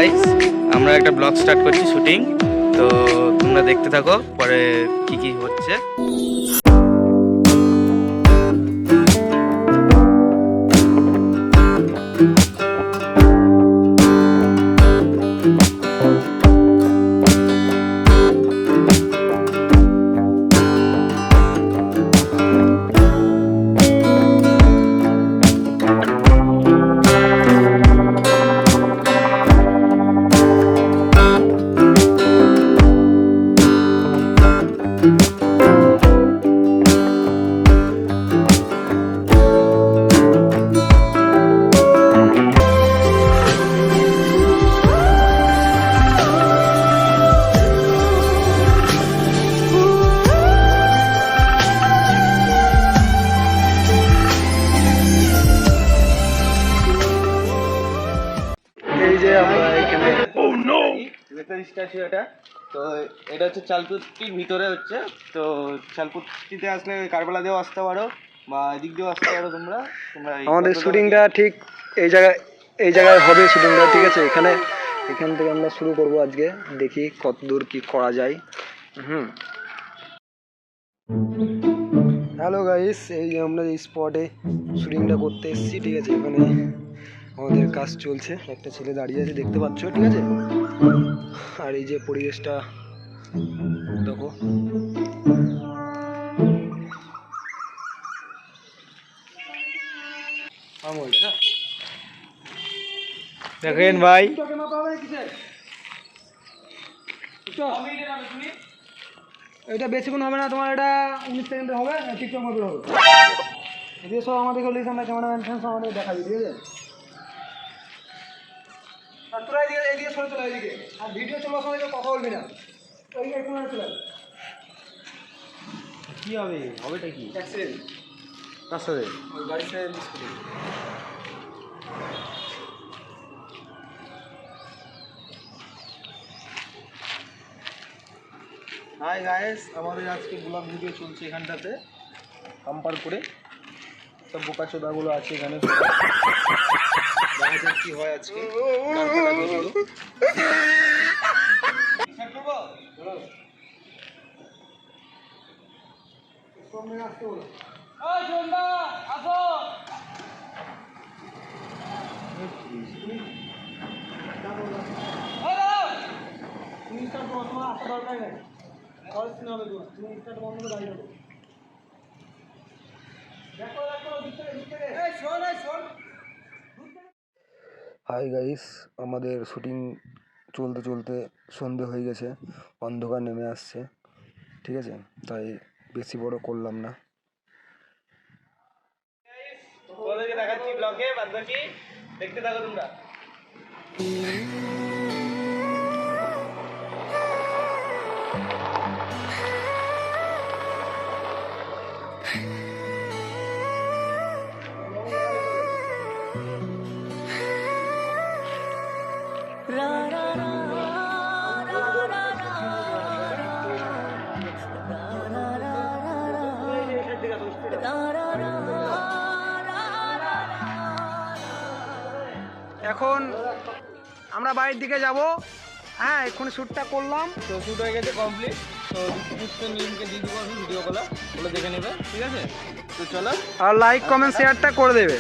Guys, আমরা একটা blog start করছি শুটিং, তো তোমরা দেখতে থাকো পরে কি কি হচ্ছে। এই যে আমরা এখানে স্ট্যাচু, এটা তো এটা হচ্ছে চালকুটির ভিতরে হচ্ছে। তো চালকুটিতে আসলে কারবালা দিয়েও আসতে পারো বা এদিক দিয়েও আসতে পারো। তোমরা আমাদের শুটিংটা ঠিক এই জায়গায় হবে শুটিংটা, ঠিক আছে। এখান থেকে আমরা শুরু করব আজকে, দেখি কত দূর কি করা যায়। হ্যালো গাইস, এই যে আমরা এই স্পটে শুটিংটা করতে এসেছি, ঠিক আছে। এখানে আমাদের কাজ চলছে, একটা ছেলে দাঁড়িয়ে আছে দেখতে পাচ্ছ, ঠিক আছে। আর এই যে পরিবেশটা দেখো, দেখেন ভাই, এটা বেশিক্ষণ হবে না তোমার, এটা 19 সেকেন্ডে হবে, টিকটক মতো হবে। এদিকে সব আমাদেরকে লিখে আমরা ক্যামেরাম্যান ফ্যান্স আমাদের দেখাবি, ঠিক আছে। আর তোরা এদিকে সরে চলে, এদিকে। আর ভিডিও চলার সময় কথা বলবি না, ওই ক্যামেরা চলে। কি হবে? হবেটা কি? অ্যাক্সিডেন্ট। কার সাথে? ওই গাড়ির সাথে স্কুটি। হাই গাইস, আমাদের আজকে ব্লগ ভিডিও চলছে এখানটাতে কাম্পার করে। সব বোকাচোদাগুলো আছে এখানে, দেখা যাক কি হয় আজকে। হাই গাইস, আমাদের শুটিং চলতে চলতে সন্ধে হয়ে গেছে, অন্ধকার নেমে আসছে, ঠিক আছে। তাই বেশি বড় করলাম না। তোমাদেরকে দেখাচ্ছি ব্লগে, বাদ বাকি দেখতে থাকো তোমরা। এখন আমরা বাড়ির দিকে যাব। হ্যাঁ, এক্ষুনি শ্যুটটা করলাম, তো শুট হয়ে গেছে কমপ্লিট। তো ডিসক্রিপশন লিঙ্কে দিয়ে দেবো আমি ভিডিও কলা, ওগুলো দেখে নেবে, ঠিক আছে। তো চলো, আর লাইক কমেন্ট শেয়ারটা করে দেবে।